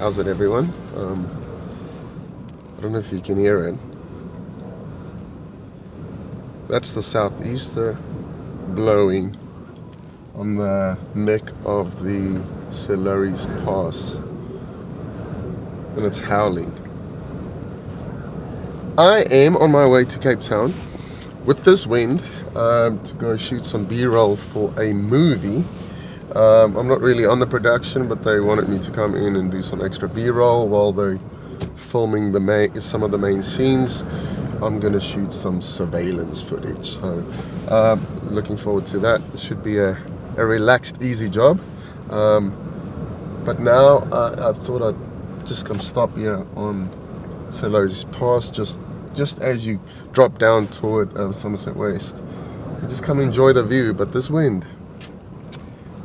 How's it, everyone? I don't know if you can hear it. That's the southeaster blowing on the neck of the Celeris Pass, and it's howling. I am on my way to Cape Town with this wind to go shoot some B-roll for a movie. I'm not really on the production, but they wanted me to come in and do some extra B-roll while they're filming some of the main scenes. I'm gonna shoot some surveillance footage, so looking forward to that. It should be a relaxed, easy job. But now I thought I'd just come stop here on Celeris Pass, just as you drop down toward Somerset West, and just come enjoy the view. But this wind,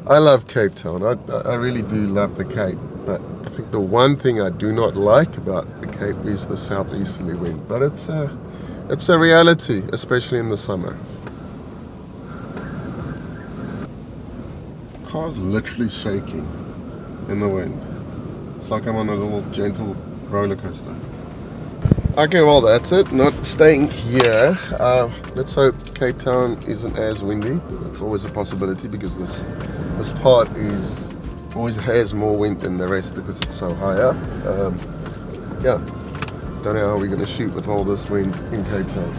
I love Cape Town. I really do love the Cape, but I think the one thing I do not like about the Cape is the southeasterly wind. But it's a reality, especially in the summer. The car's literally shaking in the wind. It's like I'm on a little gentle roller coaster. Okay, well, that's it. Not staying here. Let's hope Cape Town isn't as windy. It's always a possibility because this part always has more wind than the rest because it's so high up. Yeah, don't know how we're going to shoot with all this wind in Cape Town.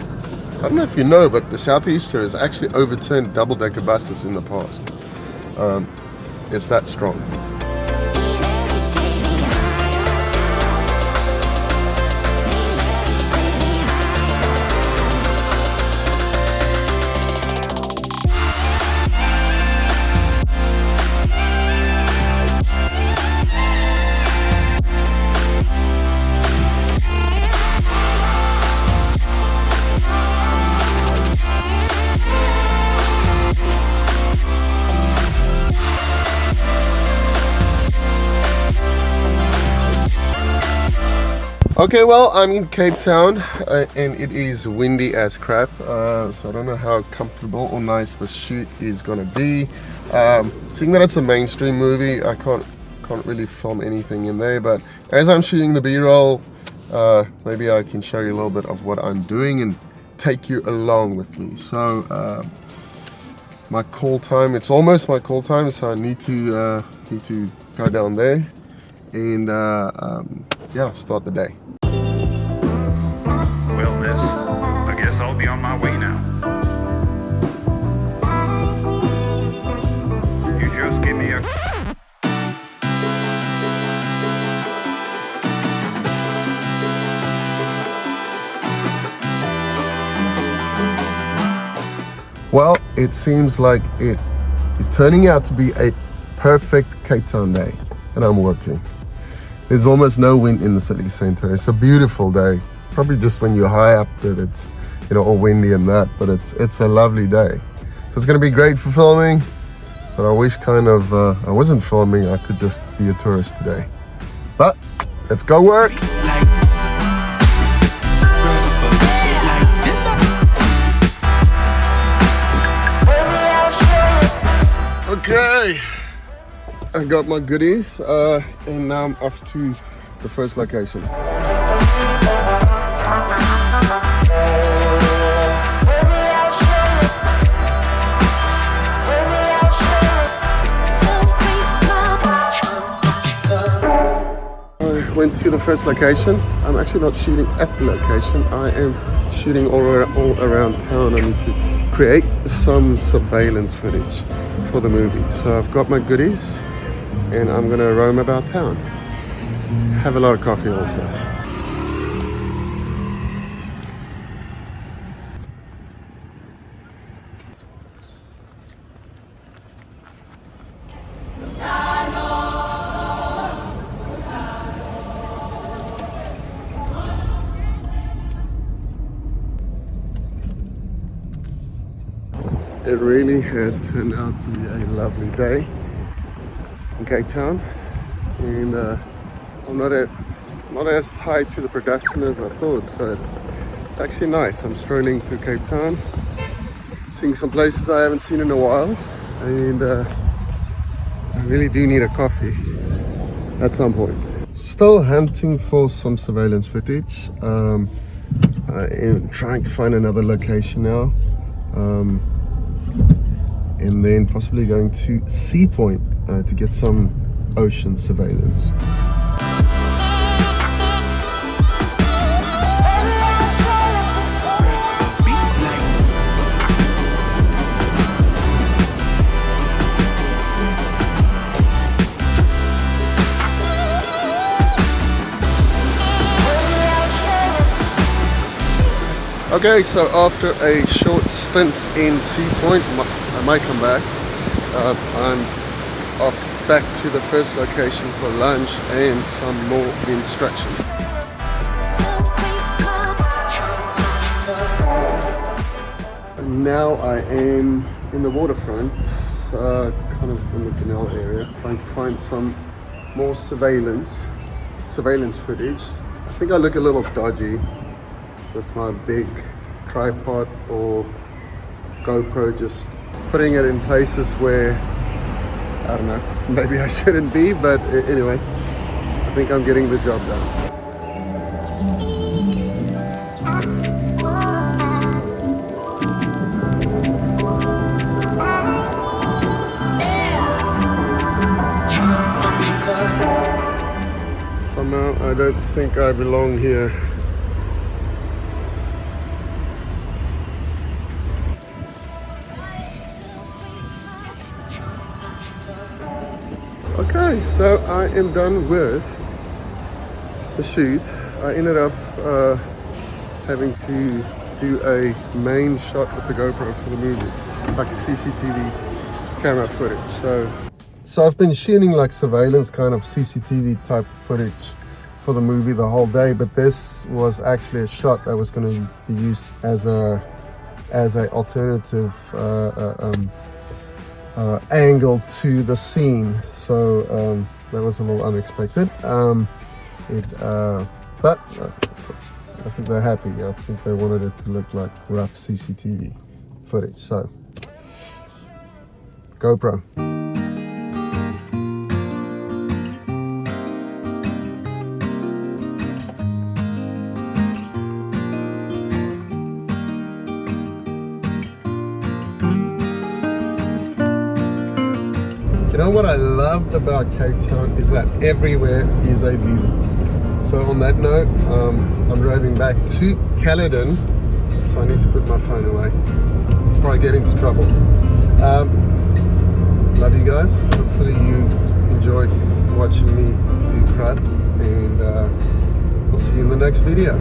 I don't know if you know, but the Southeaster has actually overturned double-decker buses in the past. It's that strong. Okay, well, I'm in Cape Town and it is windy as crap, so I don't know how comfortable or nice the shoot is gonna be. Seeing that it's a mainstream movie, I can't really film anything in there, but as I'm shooting the B-roll, maybe I can show you a little bit of what I'm doing and take you along with me. So my call time, it's almost my call time, so I need to go down there and yeah, start the day. Well, miss, I guess I'll be on my way now. You just give me a... Well, it seems like it is turning out to be a perfect Cape Town day, and I'm working. There's almost no wind in the city center. It's a beautiful day. Probably just when you're high up that it's, you know, all windy and that, but it's a lovely day. So it's gonna be great for filming, but I wish I wasn't filming. I could just be a tourist today. But let's go work. Okay, I got my goodies and now I'm off to the first location. I went to the first location. I'm actually not shooting at the location. I am shooting all around town. I need to create some surveillance footage for the movie. So I've got my goodies and I'm gonna roam about town. Have a lot of coffee also. It really has turned out to be a lovely day in Cape Town, and I'm not as tied to the production as I thought, so it's actually nice. I'm strolling to Cape Town, seeing some places I haven't seen in a while, and I really do need a coffee at some point. Still hunting for some surveillance footage. I am trying to find another location now, and then possibly going to Sea Point to get some ocean surveillance. Okay, so after a short stint in Sea Point, I might come back. I'm off back to the first location for lunch and some more instructions. And now I am in the waterfront, kind of in the canal area, trying to find some more surveillance footage. I think I look a little dodgy with my big tripod or GoPro, just putting it in places where, I don't know, maybe I shouldn't be, but anyway, I think I'm getting the job done. Somehow I don't think I belong here. Okay, so I am done with the shoot. I ended up having to do a main shot with the GoPro for the movie, like a CCTV camera footage. So I've been shooting like surveillance kind of CCTV type footage for the movie the whole day, but this was actually a shot that was going to be used as a alternative angle to the scene, so that was a little unexpected. But I think they're happy. I think they wanted it to look like rough CCTV footage. So GoPro. You know what I love about Cape Town is that everywhere is a view. So on that note, I'm driving back to Caledon, so I need to put my phone away before I get into trouble. Love you guys. Hopefully you enjoyed watching me do crap, and I'll see you in the next video.